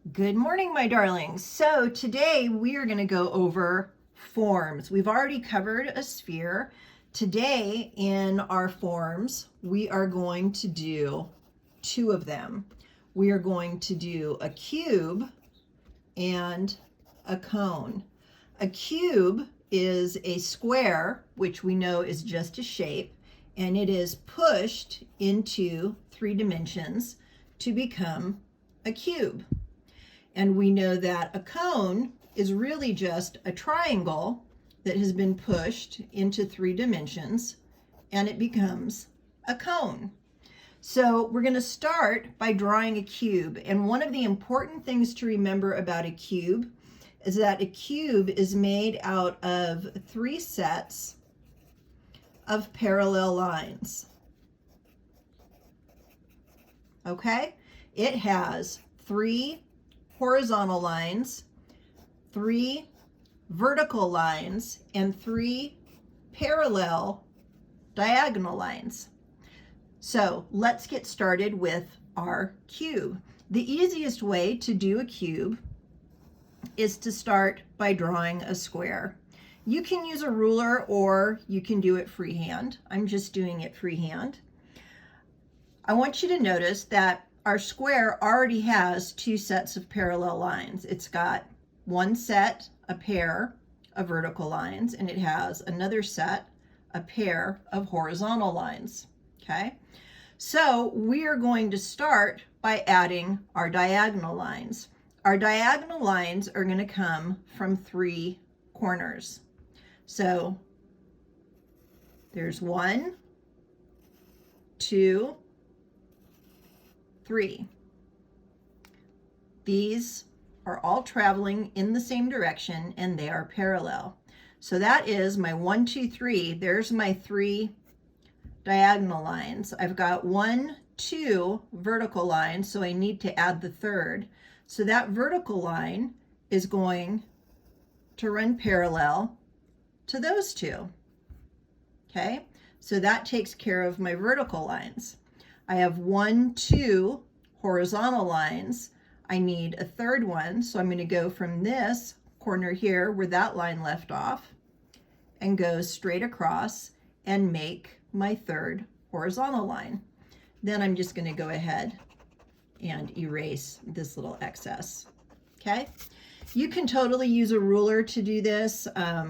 Good morning, my darlings. So today we are going to go over forms. We've already covered a sphere. Today in our forms, we are going to do two of them. We are going to do a cube and a cone. A cube is a square, which we know is just a shape, and it is pushed into 3 dimensions to become a cube. And we know that a cone is really just a triangle that has been pushed into 3 dimensions, and it becomes a cone. So we're going to start by drawing a cube. And one of the important things to remember about a cube is that a cube is made out of 3 sets of parallel lines. Okay? It has 3 horizontal lines, 3 vertical lines, and 3 parallel diagonal lines. So let's get started with our cube. The easiest way to do a cube is to start by drawing a square. You can use a ruler or you can do it freehand. I'm just doing it freehand. I want you to notice that our square already has 2 sets of parallel lines. It's got one set, a pair of vertical lines, and it has another set, a pair of horizontal lines. Okay, so we are going to start by adding our diagonal lines. Our diagonal lines are going to come from 3 corners. So there's 1, 2, 3. These are all traveling in the same direction and they are parallel. So that is my 1, 2, 3. There's my 3 diagonal lines. I've got 1, 2 vertical lines, so I need to add the 3rd. So that vertical line is going to run parallel to those 2. Okay, so that takes care of my vertical lines. I have 1, 2 horizontal lines. I need a 3rd one, so I'm going to go from this corner here where that line left off and go straight across and make my 3rd horizontal line. Then I'm just going to go ahead and erase this little excess. Okay? You can totally use a ruler to do this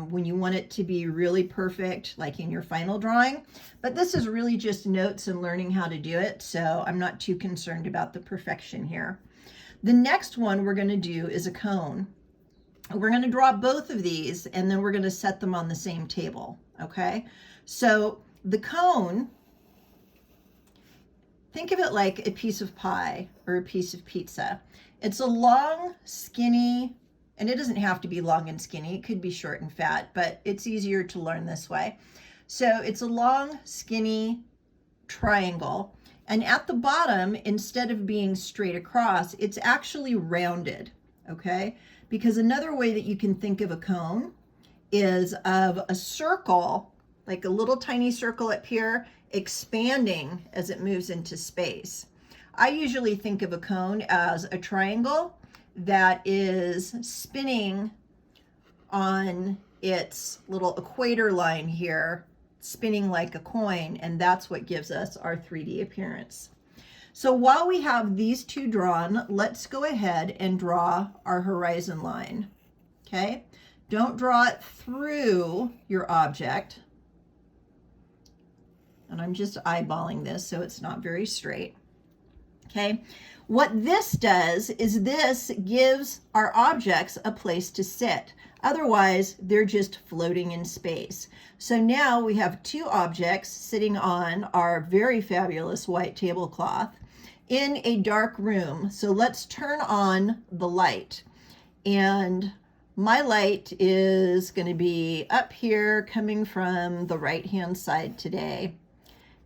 when you want it to be really perfect, like in your final drawing. But this is really just notes and learning how to do it, so I'm not too concerned about the perfection here. The next one we're going to do is a cone. We're going to draw both of these, and then we're going to set them on the same table. Okay? So the cone, think of it like a piece of pie or a piece of pizza. It's a long, skinny, and it doesn't have to be long and skinny. It could be short and fat, but it's easier to learn this way. So it's a long, skinny triangle. And at the bottom, instead of being straight across, it's actually rounded, okay? Because another way that you can think of a cone is of a circle, like a little tiny circle up here, expanding as it moves into space. I usually think of a cone as a triangle that is spinning on its little equator line here, spinning like a coin, and that's what gives us our 3D appearance. So while we have these 2 drawn, let's go ahead and draw our horizon line. Okay? Don't draw it through your object. And I'm just eyeballing this so it's not very straight. Okay, what this does is this gives our objects a place to sit. Otherwise, they're just floating in space. So now we have 2 objects sitting on our very fabulous white tablecloth in a dark room. So let's turn on the light. And my light is going to be up here coming from the right-hand side today.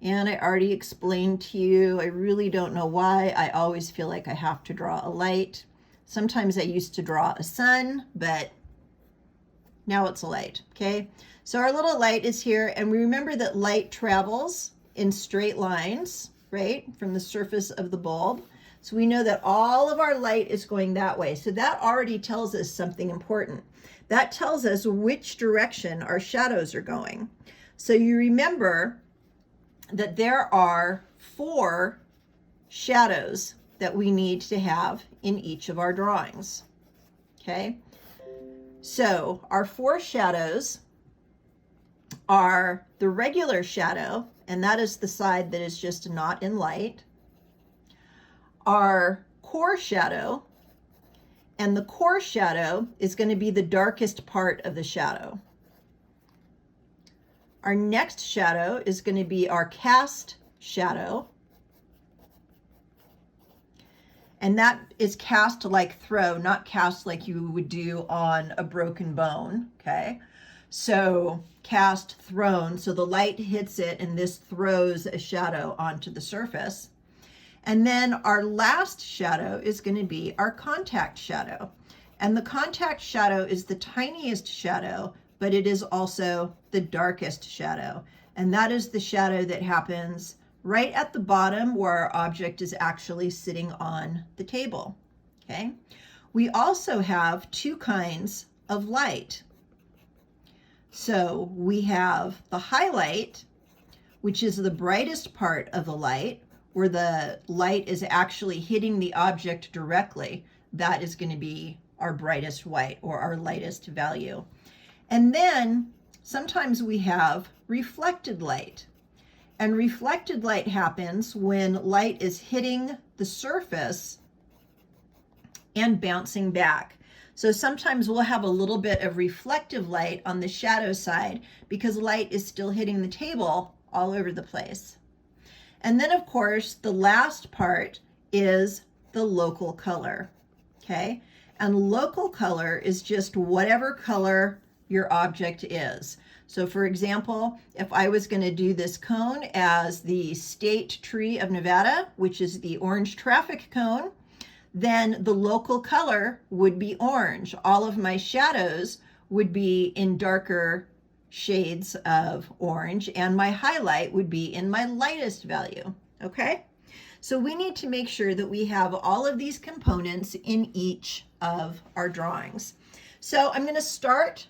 And I already explained to you, I really don't know why. I always feel like I have to draw a light. Sometimes I used to draw a sun, but now it's a light, okay? So our little light is here, and we remember that light travels in straight lines, right, from the surface of the bulb. So we know that all of our light is going that way. So that already tells us something important. That tells us which direction our shadows are going. So you remember that there are 4 shadows that we need to have in each of our drawings. Okay, so our 4 shadows are the regular shadow, and that is the side that is just not in light. Our core shadow, and the core shadow is going to be the darkest part of the shadow. Our next shadow is going to be our cast shadow, and that is cast like throw, not cast like you would do on a broken bone. Okay, so cast, thrown, so the light hits it and this throws a shadow onto the surface. And then our last shadow is going to be our contact shadow. And the contact shadow is the tiniest shadow, but it is also the darkest shadow. And that is the shadow that happens right at the bottom where our object is actually sitting on the table. Okay. We also have 2 kinds of light. So we have the highlight, which is the brightest part of the light, where the light is actually hitting the object directly. That is going to be our brightest white, or our lightest value. And then sometimes we have reflected light. And reflected light happens when light is hitting the surface and bouncing back. So sometimes we'll have a little bit of reflective light on the shadow side because light is still hitting the table all over the place. And then, of course, the last part is the local color, okay? And local color is just whatever color your object is. So for example, if I was going to do this cone as the state tree of Nevada, which is the orange traffic cone, then the local color would be orange. All of my shadows would be in darker shades of orange, and my highlight would be in my lightest value. Okay, so we need to make sure that we have all of these components in each of our drawings. So I'm going to start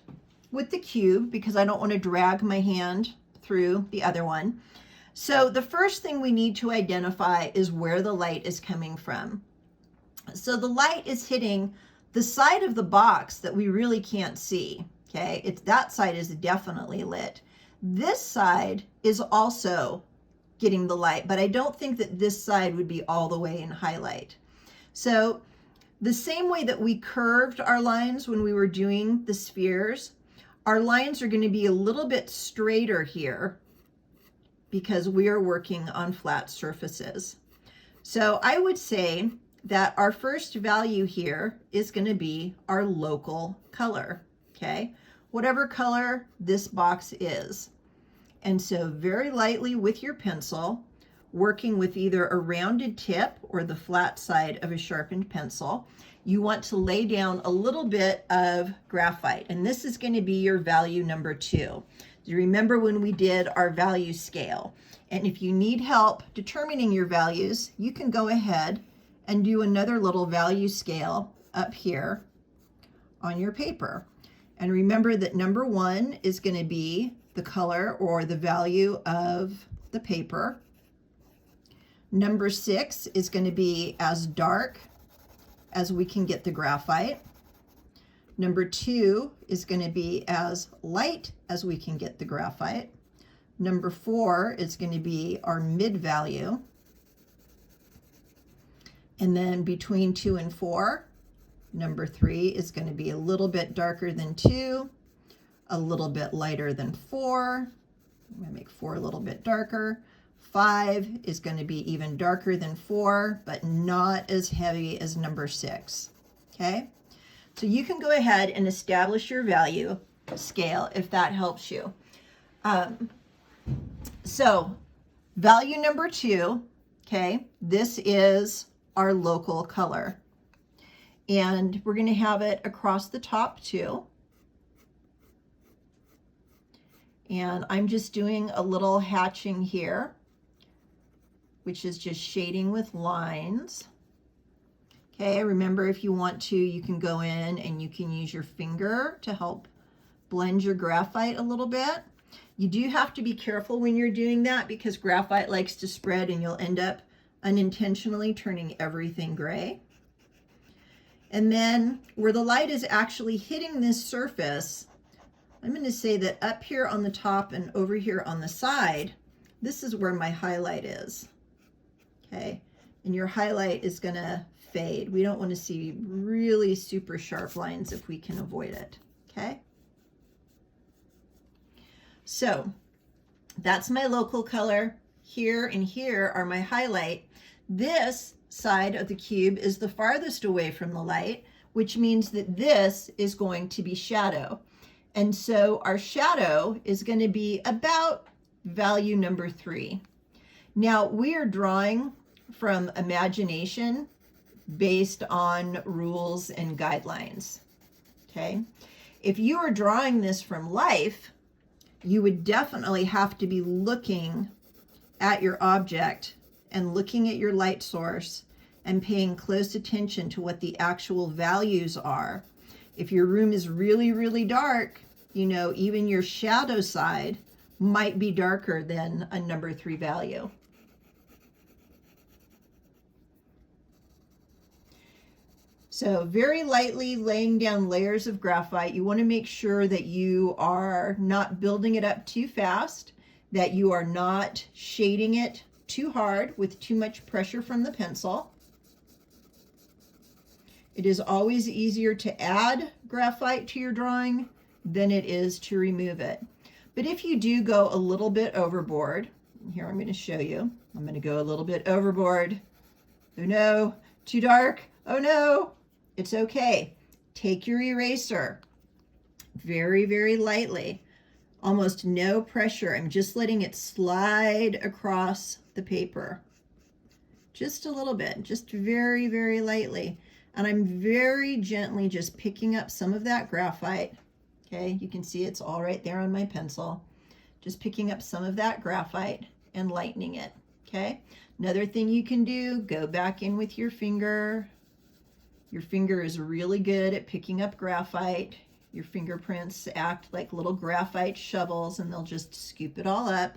with the cube because I don't want to drag my hand through the other one. So the first thing we need to identify is where the light is coming from. So the light is hitting the side of the box that we really can't see. Okay, that side is definitely lit. This side is also getting the light, but I don't think that this side would be all the way in highlight. So the same way that we curved our lines when we were doing the spheres, our lines are going to be a little bit straighter here because we are working on flat surfaces. So I would say that our first value here is going to be our local color. Okay, whatever color this box is. And so very lightly with your pencil, working with either a rounded tip or the flat side of a sharpened pencil, you want to lay down a little bit of graphite. And this is going to be your value number 2. You remember when we did our value scale. And if you need help determining your values, you can go ahead and do another little value scale up here on your paper. And remember that number 1 is going to be the color or the value of the paper. Number 6 is going to be as dark as we can get the graphite. Number 2 is going to be as light as we can get the graphite. Number 4 is going to be our mid value. And then between 2 and 4, number 3 is going to be a little bit darker than 2, a little bit lighter than 4. I'm going to make 4 a little bit darker. 5 is going to be even darker than 4, but not as heavy as number 6. Okay, so you can go ahead and establish your value scale if that helps you. So value number 2, okay, this is our local color. And we're going to have it across the top too. And I'm just doing a little hatching here, which is just shading with lines. Okay, remember if you want to, you can go in and you can use your finger to help blend your graphite a little bit. You do have to be careful when you're doing that because graphite likes to spread and you'll end up unintentionally turning everything gray. And then where the light is actually hitting this surface, I'm going to say that up here on the top and over here on the side, this is where my highlight is. Okay, and your highlight is going to fade. We don't want to see really super sharp lines if we can avoid it. Okay, so that's my local color. Here and here are my highlight. This side of the cube is the farthest away from the light, which means that this is going to be shadow. And so our shadow is going to be about value number 3. Now we are drawing from imagination based on rules and guidelines. Okay. If you are drawing this from life, you would definitely have to be looking at your object and looking at your light source and paying close attention to what the actual values are. If your room is really, really dark, you know, even your shadow side might be darker than a number 3 value. So very lightly laying down layers of graphite. You want to make sure that you are not building it up too fast, that you are not shading it too hard with too much pressure from the pencil. It is always easier to add graphite to your drawing than it is to remove it. But if you do go a little bit overboard, here I'm going to show you. I'm going to go a little bit overboard. Oh no, too dark. Oh no, it's okay. Take your eraser very, very lightly. Almost no pressure. I'm just letting it slide across the paper. Just a little bit, just very, very lightly. And I'm very gently just picking up some of that graphite. Okay, you can see it's all right there on my pencil. Just picking up some of that graphite and lightening it. Okay, another thing you can do, go back in with your finger. Your finger is really good at picking up graphite. Your fingerprints act like little graphite shovels and they'll just scoop it all up.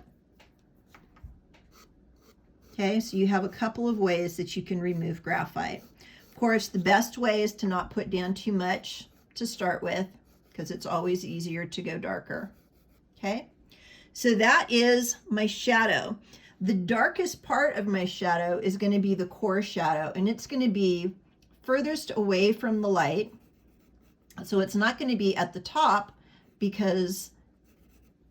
Okay, so you have a couple of ways that you can remove graphite. Of course, the best way is to not put down too much to start with because it's always easier to go darker. Okay, so that is my shadow. The darkest part of my shadow is going to be the core shadow, and it's going to be furthest away from the light. So it's not going to be at the top because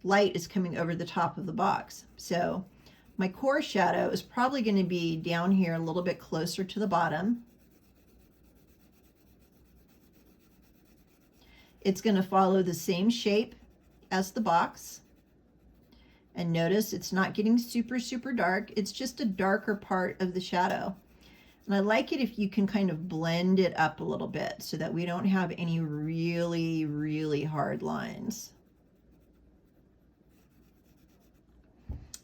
light is coming over the top of the box. So my core shadow is probably going to be down here a little bit closer to the bottom. It's going to follow the same shape as the box. And notice it's not getting super, super dark. It's just a darker part of the shadow. And I like it if you can kind of blend it up a little bit so that we don't have any really, really hard lines.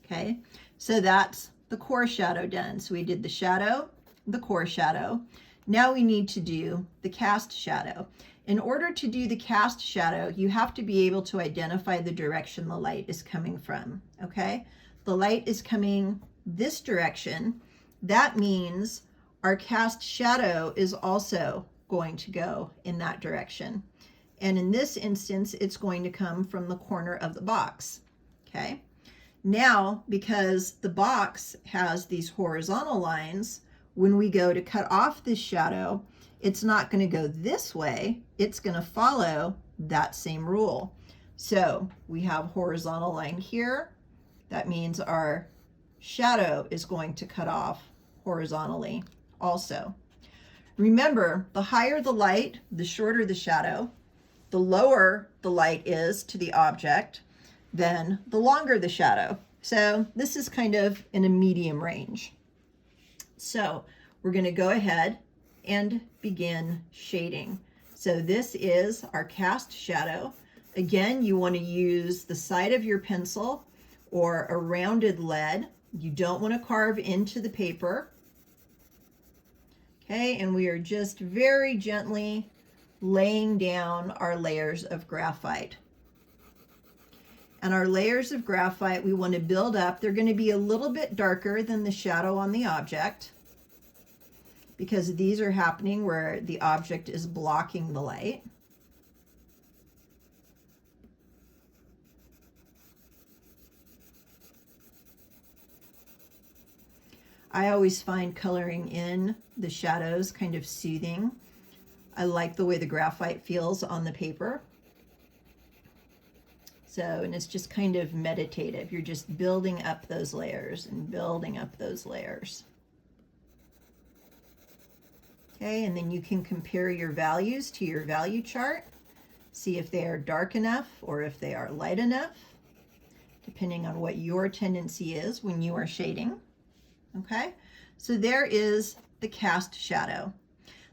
Okay, so that's the core shadow done. So we did the shadow, the core shadow. Now we need to do the cast shadow. In order to do the cast shadow, you have to be able to identify the direction the light is coming from, okay? The light is coming this direction. That means our cast shadow is also going to go in that direction. And in this instance, it's going to come from the corner of the box, okay? Now, because the box has these horizontal lines, when we go to cut off this shadow, it's not going to go this way. It's going to follow that same rule. So we have horizontal line here. That means our shadow is going to cut off horizontally also. Remember, the higher the light, the shorter the shadow. The lower the light is to the object, then the longer the shadow. So this is kind of in a medium range. So we're going to go ahead and begin shading. So this is our cast shadow. Again, you want to use the side of your pencil or a rounded lead. You don't want to carve into the paper. Okay, and we are just very gently laying down our layers of graphite. And our layers of graphite we want to build up. They're going to be a little bit darker than the shadow on the object because these are happening where the object is blocking the light. I always find coloring in the shadows kind of soothing. I like the way the graphite feels on the paper. So, and it's just kind of meditative. You're just building up those layers and building up those layers. Okay, and then you can compare your values to your value chart. See if they are dark enough or if they are light enough, depending on what your tendency is when you are shading. Okay, so there is the cast shadow.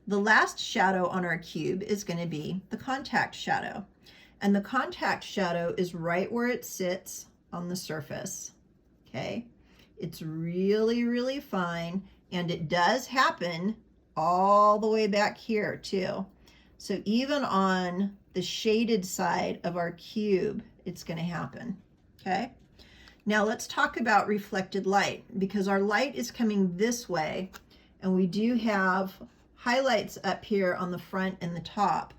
The last shadow on our cube is going to be the contact shadow. And the contact shadow is right where it sits on the surface. Okay, it's really, really fine, and it does happen all the way back here too. So even on the shaded side of our cube, it's going to happen. Okay. Now let's talk about reflected light, because our light is coming this way and we do have highlights up here on the front and the top,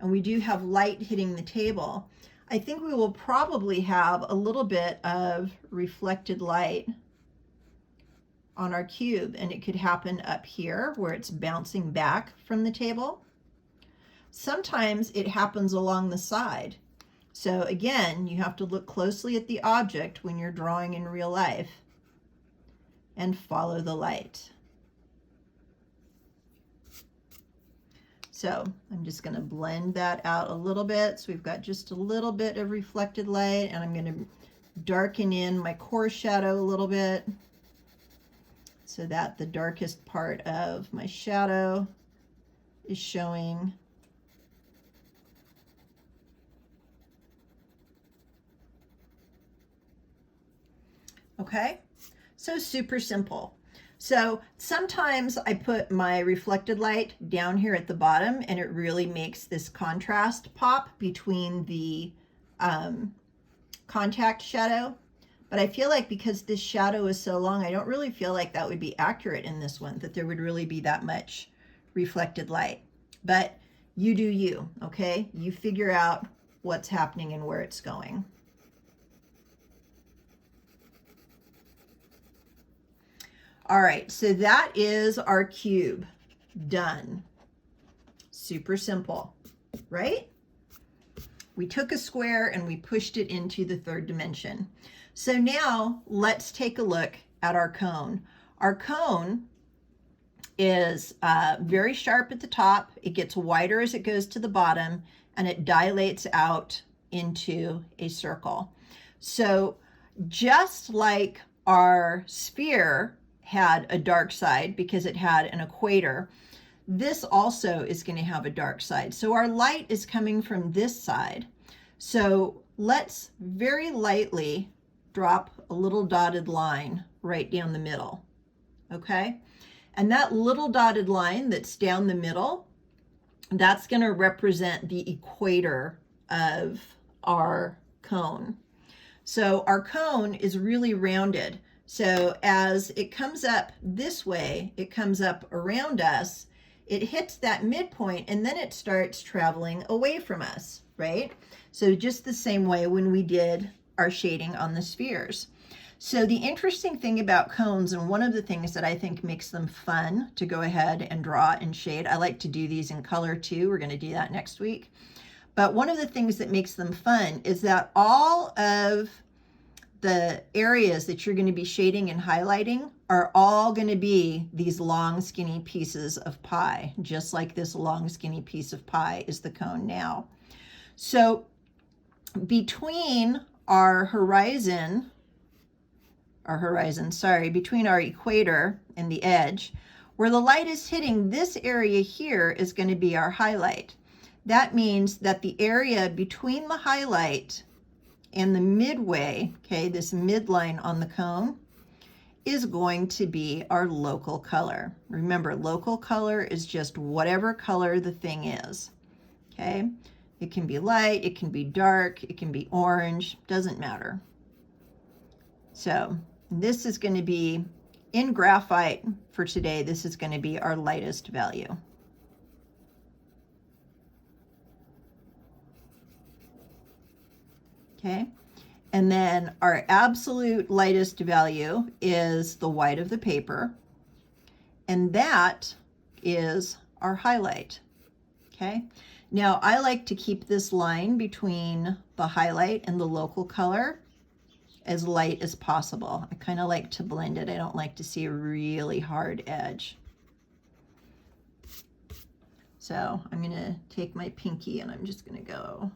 and we do have light hitting the table. I think we will probably have a little bit of reflected light on our cube, and it could happen up here where it's bouncing back from the table. Sometimes it happens along the side. So again, you have to look closely at the object when you're drawing in real life and follow the light. So I'm just going to blend that out a little bit. So we've got just a little bit of reflected light, and I'm going to darken in my core shadow a little bit so that the darkest part of my shadow is showing. Okay, so super simple. So sometimes I put my reflected light down here at the bottom, and it really makes this contrast pop between the contact shadow. But I feel like because this shadow is so long, I don't really feel like that would be accurate in this one, that there would really be that much reflected light. But you do you, okay? You figure out what's happening and where it's going. All right, so that is our cube done. Super simple, right? We took a square and we pushed it into the third dimension. So now let's take a look at our cone. Our cone is very sharp at the top. It gets wider as it goes to the bottom, and it dilates out into a circle. So just like our sphere had a dark side because it had an equator, this also is going to have a dark side. So our light is coming from this side. So let's very lightly drop a little dotted line right down the middle. Okay, and that little dotted line that's down the middle, that's going to represent the equator of our cone. So our cone is really rounded. So as it comes up this way, it comes up around us, it hits that midpoint, and then it starts traveling away from us, right? So just the same way when we did our shading on the spheres. So the interesting thing about cones, and one of the things that I think makes them fun to go ahead and draw and shade, I like to do these in color too. We're going to do that next week. But one of the things that makes them fun is that all of the areas that you're going to be shading and highlighting are all going to be these long skinny pieces of pie, just like this long skinny piece of pie is the cone now. So between our horizon, between our equator and the edge, where the light is hitting, this area here is going to be our highlight. That means that the area between the highlight and the midway, okay, this midline on the cone, is going to be our local color. Remember, local color is just whatever color the thing is, okay? It can be light, it can be dark, it can be orange, doesn't matter. So this is going to be, in graphite for today, this is going to be our lightest value. Okay, and then our absolute lightest value is the white of the paper, and that is our highlight. Okay, now I like to keep this line between the highlight and the local color as light as possible. I kind of like to blend it. I don't like to see a really hard edge. So I'm going to take my pinky and I'm just going to go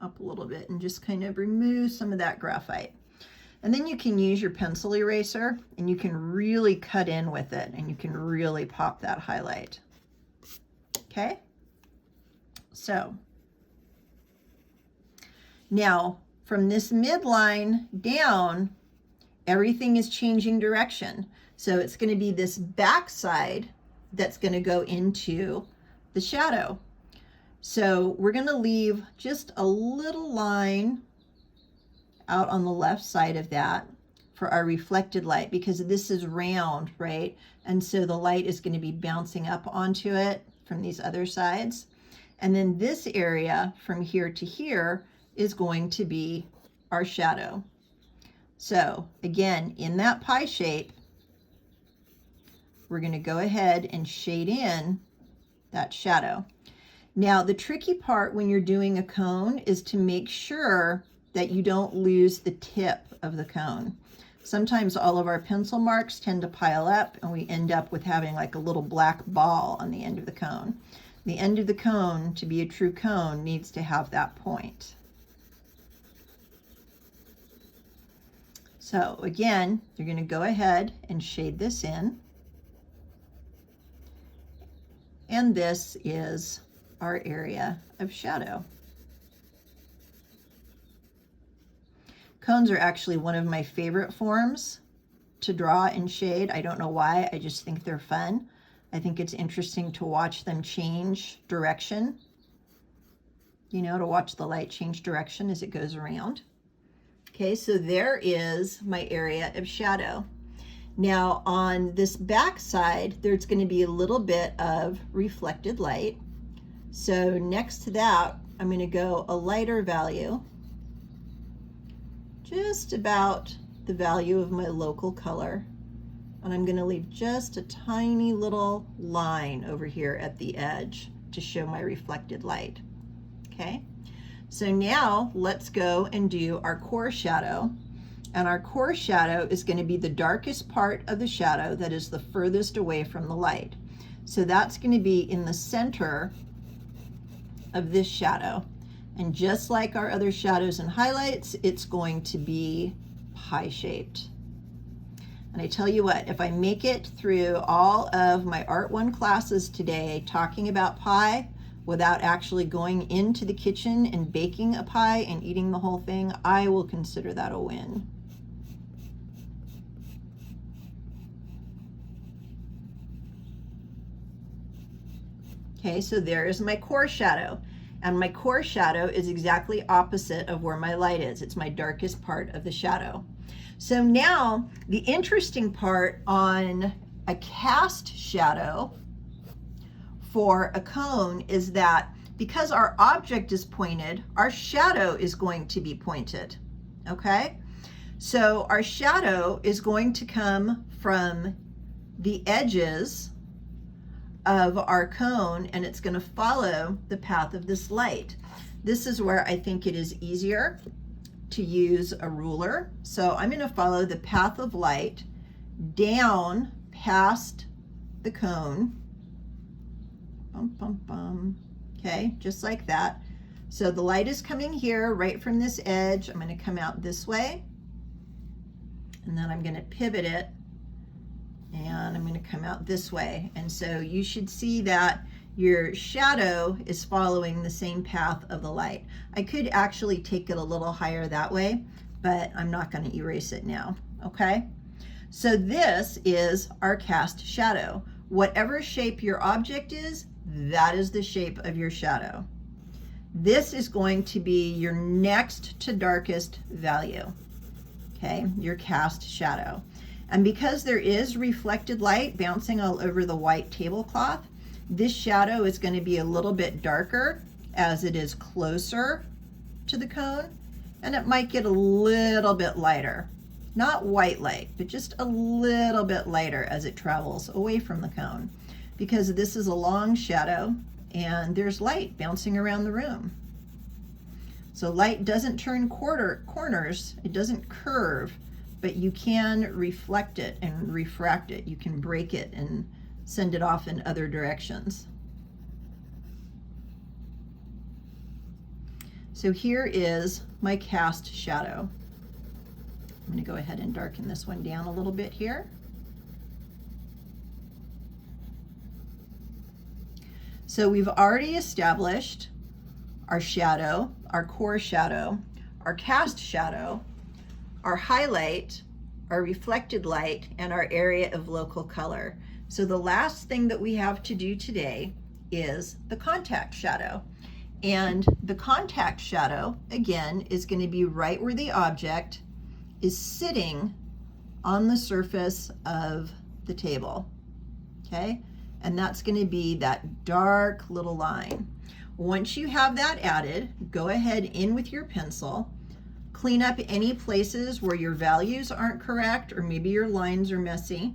up a little bit and just kind of remove some of that graphite. And then you can use your pencil eraser and you can really cut in with it and you can really pop that highlight. Okay? So now from this midline down, everything is changing direction. So it's going to be this back side that's going to go into the shadow. So we're going to leave just a little line out on the left side of that for our reflected light, because this is round, right? And so the light is going to be bouncing up onto it from these other sides. And then this area from here to here is going to be our shadow. So again, in that pie shape, we're going to go ahead and shade in that shadow. Now, the tricky part when you're doing a cone is to make sure that you don't lose the tip of the cone. Sometimes all of our pencil marks tend to pile up and we end up with having like a little black ball on the end of the cone. The end of the cone, to be a true cone, needs to have that point. So again, you're going to go ahead and shade this in. And this is our area of shadow. Cones are actually one of my favorite forms to draw and shade. I don't know why, I just think they're fun. I think it's interesting to watch them change direction, you know, to watch the light change direction as it goes around. Okay, so there is my area of shadow. Now on this back side, there's going to be a little bit of reflected light. So next to that, I'm going to go a lighter value, just about the value of my local color. And I'm going to leave just a tiny little line over here at the edge to show my reflected light. Okay, so now let's go and do our core shadow. And our core shadow is going to be the darkest part of the shadow that is the furthest away from the light. So that's going to be in the center of this shadow. And just like our other shadows and highlights, it's going to be pie-shaped. And I tell you what, if I make it through all of my Art 1 classes today talking about pie without actually going into the kitchen and baking a pie and eating the whole thing, I will consider that a win. Okay, so there is my core shadow. And my core shadow is exactly opposite of where my light is. It's my darkest part of the shadow. So now the interesting part on a cast shadow for a cone is that because our object is pointed, our shadow is going to be pointed, okay? So our shadow is going to come from the edges of our cone and it's going to follow the path of this light. This is where I think it is easier to use a ruler. So I'm going to follow the path of light down past the cone. Bum, bum, bum. Okay, just like that. So the light is coming here right from this edge. I'm going to come out this way and then I'm going to pivot it and I'm going to come out this way. And so you should see that your shadow is following the same path of the light. I could actually take it a little higher that way, but I'm not going to erase it now, okay? So this is our cast shadow. Whatever shape your object is, that is the shape of your shadow. This is going to be your next to darkest value, okay, your cast shadow. And because there is reflected light bouncing all over the white tablecloth, this shadow is going to be a little bit darker as it is closer to the cone, and it might get a little bit lighter. Not white light, but just a little bit lighter as it travels away from the cone, because this is a long shadow and there's light bouncing around the room. So light doesn't turn corners, it doesn't curve, but you can reflect it and refract it. You can break it and send it off in other directions. So here is my cast shadow. I'm going to go ahead and darken this one down a little bit here. So we've already established our shadow, our core shadow, our cast shadow, our highlight, our reflected light, and our area of local color. So the last thing that we have to do today is the contact shadow. And the contact shadow, again, is going to be right where the object is sitting on the surface of the table, okay? And that's going to be that dark little line. Once you have that added, go ahead in with your pencil, clean up any places where your values aren't correct or maybe your lines are messy.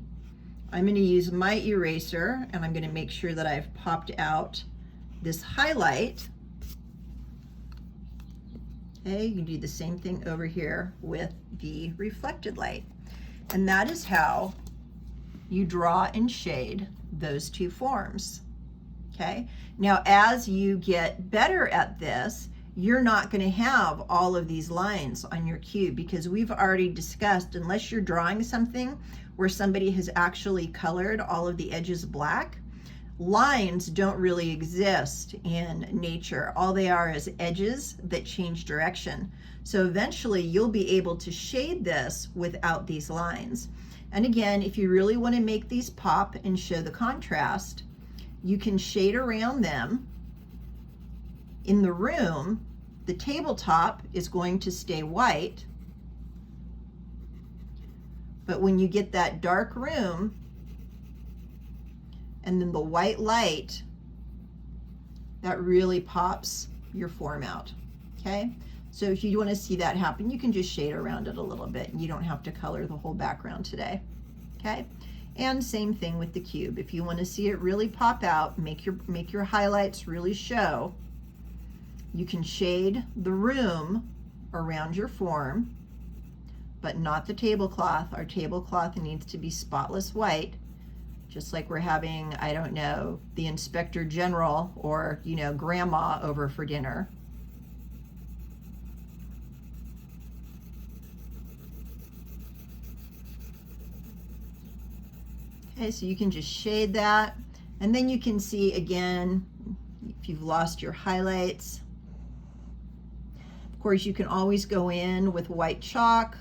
I'm going to use my eraser and I'm going to make sure that I've popped out this highlight. Okay, you can do the same thing over here with the reflected light. And that is how you draw and shade those two forms. Okay, now as you get better at this, you're not going to have all of these lines on your cube, because we've already discussed, unless you're drawing something where somebody has actually colored all of the edges black, lines don't really exist in nature. All they are is edges that change direction. So eventually you'll be able to shade this without these lines. And again, if you really want to make these pop and show the contrast, you can shade around them. In the room, the tabletop is going to stay white, but when you get that dark room and then the white light, that really pops your form out, okay? So if you want to see that happen, you can just shade around it a little bit. You don't have to color the whole background today, okay? And same thing with the cube. If you want to see it really pop out, make your highlights really show, you can shade the room around your form, but not the tablecloth. Our tablecloth needs to be spotless white, just like we're having, I don't know, the Inspector General or, you know, Grandma over for dinner. Okay, so you can just shade that, and then you can see again if you've lost your highlights. Of course, you can always go in with white chalk,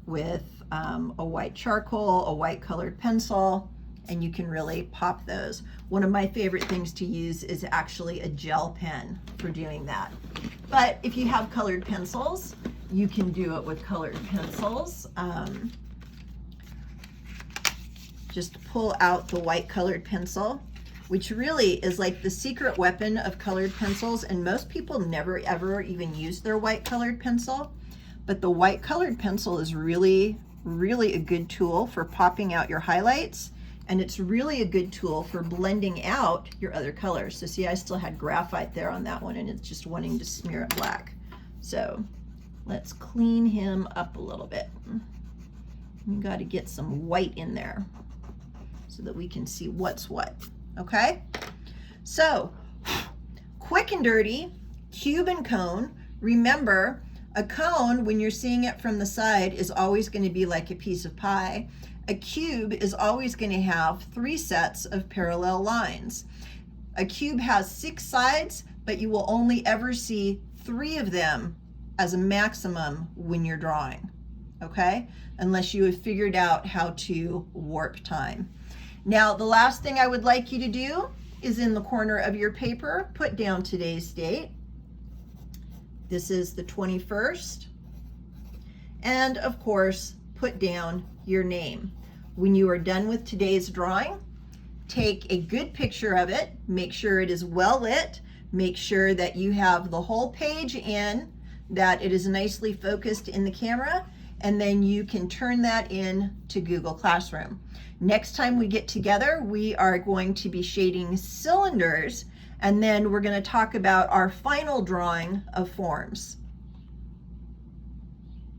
with a white charcoal, a white colored pencil, and you can really pop those. One of my favorite things to use is actually a gel pen for doing that. But if you have colored pencils, you can do it with colored pencils. Just pull out the white colored pencil, which really is like the secret weapon of colored pencils, and most people never ever even use their white colored pencil. But the white colored pencil is really a good tool for popping out your highlights, and it's really a good tool for blending out your other colors. So see, I still had graphite there on that one, and it's just wanting to smear it black. So let's clean him up a little bit. You got to get some white in there so that we can see what's what, okay? So, quick and dirty, cube and cone. Remember, a cone, when you're seeing it from the side, is always going to be like a piece of pie. A cube is always going to have 3 sets of parallel lines. A cube has 6 sides, but you will only ever see 3 of them as a maximum when you're drawing, okay? Unless you have figured out how to warp time. Now, the last thing I would like you to do is in the corner of your paper, put down today's date. This is the 21st. And of course, put down your name. When you are done with today's drawing, take a good picture of it. Make sure it is well lit. Make sure that you have the whole page in, that it is nicely focused in the camera, and then you can turn that in to Google Classroom. Next time we get together, we are going to be shading cylinders, and then we're going to talk about our final drawing of forms.